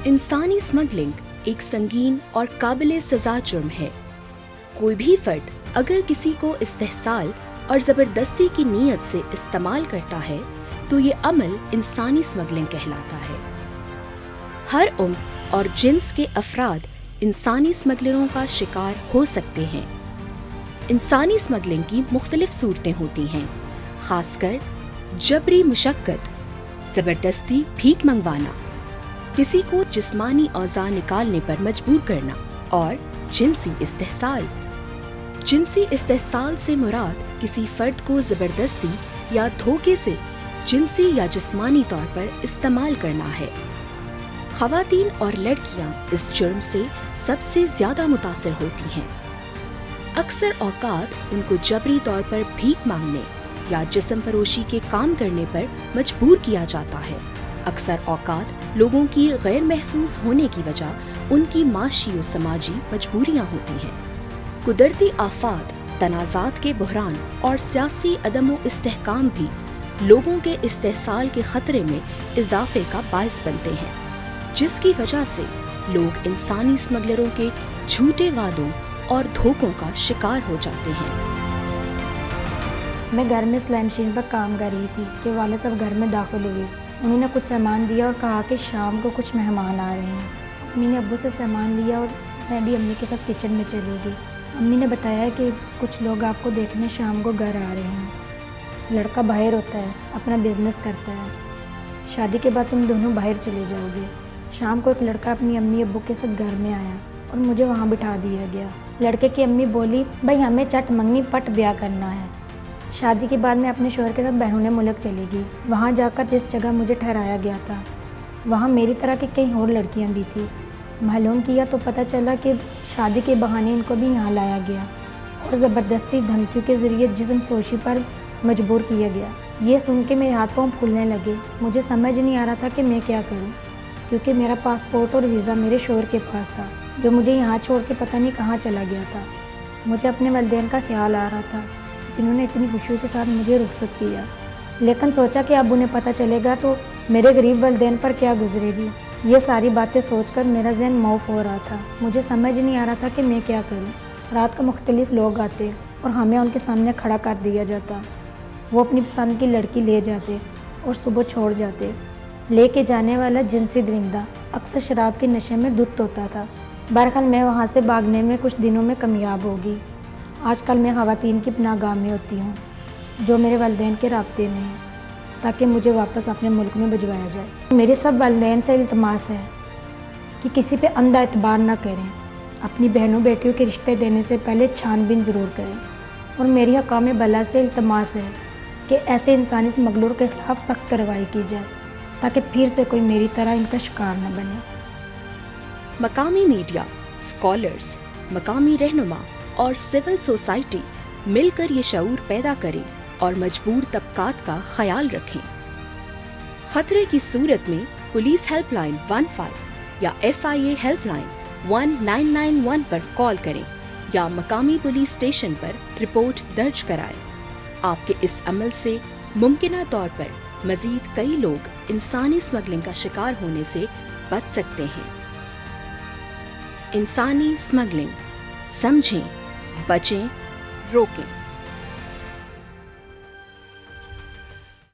इंसानी स्मगलिंग एक संगीन और काबिल सजा जुर्म है। कोई भी फर्द अगर किसी को इस्तेहसाल और ज़बरदस्ती की नीयत से इस्तेमाल करता है तो ये अमल इंसानी स्मगलिंग कहलाता है। हर उम्र और जिन्स के अफराद इंसानी स्मगलरों का शिकार हो सकते हैं। इंसानी स्मगलिंग की मुख्तलिफ सूरतें होती हैं, खासकर जबरी मुशक्कत, ज़बरदस्ती भीख मंगवाना, किसी को जिस्मानी औज़ा निकालने पर मजबूर करना और जिनसी इस्तेहसाल। जिनसी इस्तेहसाल से मुराद किसी फ़र्द को ज़बरदस्ती या धोखे से जिनसी या जिस्मानी तौर पर इस्तेमाल करना है। ख़वातीन और लड़कियां इस जुर्म से सबसे ज़्यादा मुतासिर होती हैं। अक्सर औकात उनको जबरी तौर पर भीख मांगने या जिस्म फरोशी के काम करने पर मजबूर किया जाता है। अक्सर औकात लोगों की गैर महफूज होने की वजह उनकी माशी और समाजी मजबूरियां होती हैं। कुदरती आफात, तनाज़ात के बहरान और सियासी अदम इस्तेहकाम भी लोगों के इस्तेहसाल के खतरे में इजाफे का बायस बनते हैं, जिसकी वजह से लोग इंसानी स्मगलरों के झूठे वादों और धोखों का शिकार हो जाते हैं। मैं घर में सिलाई मशीन पर काम कर रही थी कि वाले सब घर में दाखिल हुए। उन्होंने कुछ सामान दिया और कहा कि शाम को कुछ मेहमान आ रहे हैं। अम्मी ने अब्बू से सामान लिया और मैं भी अम्मी के साथ किचन में चली गई। अम्मी ने बताया कि कुछ लोग आपको देखने शाम को घर आ रहे हैं। लड़का बाहर होता है, अपना बिजनेस करता है। शादी के बाद तुम दोनों बाहर चले जाओगे। शाम को एक लड़का अपनी अम्मी अब्बू के साथ घर में आया और मुझे वहाँ बिठा दिया गया। लड़के की अम्मी बोली, भाई हमें चट मंगनी पट ब्याह करना है। शादी के बाद मैं अपने शौहर के साथ बहनों मुल्क चली गई। वहाँ जाकर जिस जगह मुझे ठहराया गया था वहाँ मेरी तरह की कई और लड़कियाँ भी थी। मालूम किया तो पता चला कि शादी के बहाने इनको भी यहाँ लाया गया और ज़बरदस्ती धमकियों के ज़रिए जिस्म फरोशी पर मजबूर किया गया। ये सुन के मेरे हाथ पाँव फूलने लगे। मुझे समझ नहीं आ रहा था कि मैं क्या करूँ, क्योंकि मेरा पासपोर्ट और वीज़ा मेरे शौहर के पास था, जो मुझे यहाँ छोड़ के पता नहीं कहाँ चला गया था। मुझे अपने वालिदैन का ख्याल आ रहा था, जिन्होंने इतनी खुशियों के साथ मुझे रुखसत किया। लेकिन सोचा कि अब उन्हें पता चलेगा तो मेरे गरीब वालिदैन पर क्या गुजरेगी। ये सारी बातें सोचकर मेरा ज़हन मौफ हो रहा था। मुझे समझ नहीं आ रहा था कि मैं क्या करूं। रात को मुख्तलिफ लोग आते और हमें उनके सामने खड़ा कर दिया जाता। वो अपनी पसंद की लड़की ले जाते और सुबह छोड़ जाते। लेके जाने वाला जिनसी दरिंदा अक्सर शराब के नशे में धुत होता था। बहरहाल मैं वहाँ से भागने में कुछ दिनों में कामयाब होगी। आजकल मैं ख़वातीन की पनाहगाह में होती हूँ, जो मेरे वालिदैन के राब्ते में हैं, ताकि मुझे वापस अपने मुल्क में भिजवाया जाए। मेरे सब वालिदैन से इल्तमास है कि किसी पे अंधा एतबार न करें। अपनी बहनों बेटियों के रिश्ते देने से पहले छानबीन ज़रूर करें। और मेरी हकाम बला से इल्तमास है कि ऐसे इंसानी स्मगलरों के ख़िलाफ़ सख्त कार्रवाई की जाए, ताकि फिर से कोई मेरी तरह इनका शिकार न बने। मकामी मीडिया, स्कॉलर्स, मकामी रहनुमा और सिविल सोसाइटी मिलकर ये शऊर पैदा करें और मजबूर तबकात का ख्याल रखें। खतरे की सूरत में पुलिस हेल्पलाइन 15 या FIA हेल्पलाइन 1991 पर कॉल करें या मकामी पुलिस स्टेशन पर रिपोर्ट दर्ज कराएं। आपके इस अमल से मुमकिना तौर पर मजीद कई लोग इंसानी स्मगलिंग का शिकार होने से बच सकते हैं। इंसानी स्मगलिंग, समझें, बचें, रोकें।